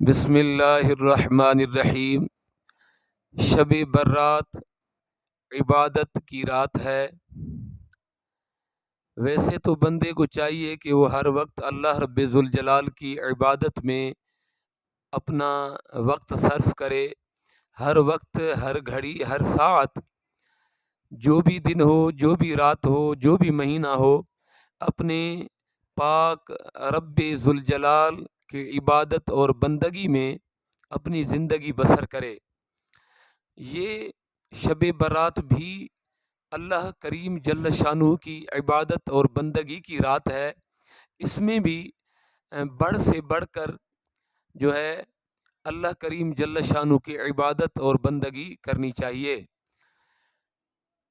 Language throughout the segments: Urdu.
بسم اللہ الرحمن الرحیم۔ شب برات عبادت کی رات ہے۔ ویسے تو بندے کو چاہیے کہ وہ ہر وقت اللہ رب ذوالجلال کی عبادت میں اپنا وقت صرف کرے، ہر وقت، ہر گھڑی، ہر ساعت، جو بھی دن ہو، جو بھی رات ہو، جو بھی مہینہ ہو، اپنے پاک رب ذوالجلال کی عبادت اور بندگی میں اپنی زندگی بسر کرے۔ یہ شب برات بھی اللہ کریم جل شانہ کی عبادت اور بندگی کی رات ہے۔ اس میں بھی بڑھ سے بڑھ کر جو ہے اللہ کریم جل شانہ کی عبادت اور بندگی کرنی چاہیے۔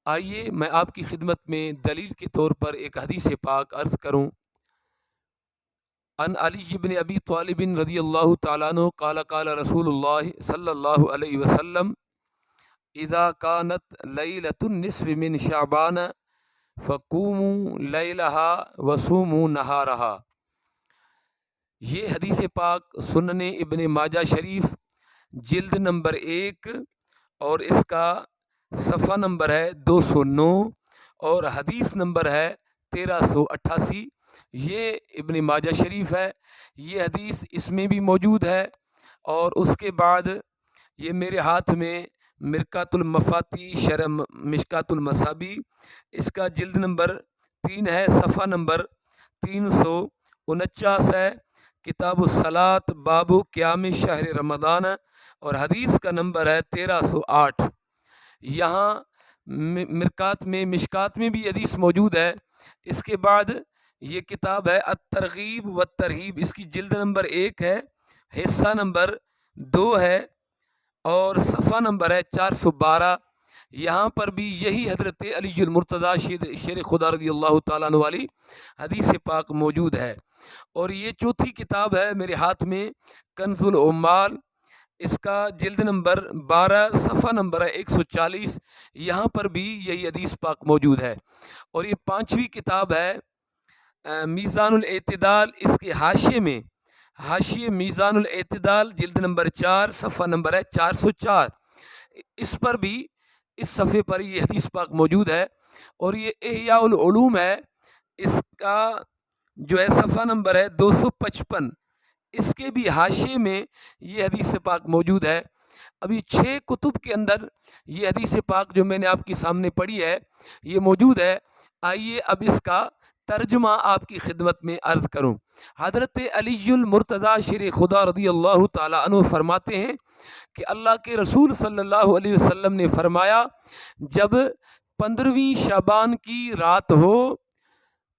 آئیے میں آپ کی خدمت میں دلیل کے طور پر ایک حدیث پاک عرض کروں۔ ان علی بن ابی طالب رضی اللہ تعالیٰ عنہ قال قال رسول اللہ صلی اللہ علیہ وسلم اذا كانت لیلۃ النصف من شعبان فقوموا لیلها وصوموا نہارها۔ یہ حدیث پاک سنن ابن ماجہ شریف جلد نمبر 1 اور اس کا صفحہ نمبر ہے 209 اور حدیث نمبر ہے 1388۔ یہ ابن ماجہ شریف ہے، یہ حدیث اس میں بھی موجود ہے، اور اس کے بعد یہ میرے ہاتھ میں مرکات المفاتی شرح مشکات المصابیح، اس کا جلد نمبر 3 ہے، صفحہ نمبر 349 ہے، کتاب الصلاۃ باب قیام شہر رمضان، اور حدیث کا نمبر ہے 1308۔ یہاں مشکات میں بھی حدیث موجود ہے۔ اس کے بعد یہ کتاب ہے الترغیب والترہیب، اس کی جلد نمبر 1 ہے، حصہ نمبر 2 ہے، اور صفحہ نمبر ہے 412۔ یہاں پر بھی یہی حضرت علی المرتضیٰ شیر خدا رضی اللہ تعالیٰ عنہ والی حدیث پاک موجود ہے۔ اور یہ چوتھی کتاب ہے میرے ہاتھ میں، کنز العمال، اس کا جلد نمبر 12 صفحہ نمبر ہے 140۔ یہاں پر بھی یہی حدیث پاک موجود ہے۔ اور یہ پانچویں کتاب ہے میزان الاعتدال، اس کے حاشیے میں، حاشیے میزان الاعتدال جلد نمبر 4 صفحہ نمبر ہے 404۔ اس پر بھی، اس صفحے پر یہ حدیث پاک موجود ہے۔ اور یہ احیاء العلوم ہے، اس کا جو ہے صفحہ نمبر ہے 255، اس کے بھی حاشیے میں یہ حدیث پاک موجود ہے۔ ابھی 6 کتب کے اندر یہ حدیث پاک جو میں نے آپ کے سامنے پڑھی ہے یہ موجود ہے۔ آئیے اب اس کا ترجمہ آپ کی خدمت میں عرض کروں۔ حضرت علی المرتضیٰ شیر خدا رضی اللہ تعالیٰ عنہ فرماتے ہیں کہ اللہ کے رسول صلی اللہ علیہ وسلم نے فرمایا، جب 15ویں شعبان کی رات ہو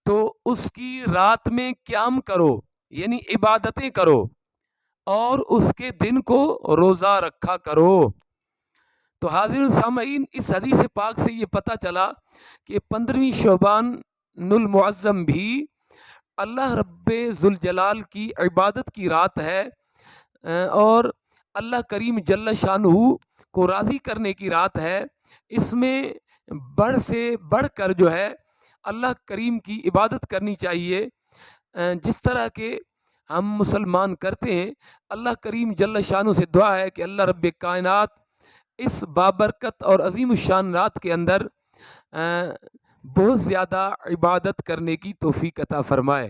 تو اس کی رات میں قیام کرو، یعنی عبادتیں کرو، اور اس کے دن کو روزہ رکھا کرو۔ تو حاضرین سامعین، اس حدیث پاک سے یہ پتہ چلا کہ 15ویں شعبان المعظم بھی اللہ رب ذوالجلال کی عبادت کی رات ہے، اور اللہ کریم جل شانہ کو راضی کرنے کی رات ہے۔ اس میں بڑھ سے بڑھ کر جو ہے اللہ کریم کی عبادت کرنی چاہیے، جس طرح کہ ہم مسلمان کرتے ہیں۔ اللہ کریم جل شانہ سے دعا ہے کہ اللہ رب کائنات اس بابرکت اور عظیم الشان رات کے اندر بہت زیادہ عبادت کرنے کی توفیق عطا فرمائے۔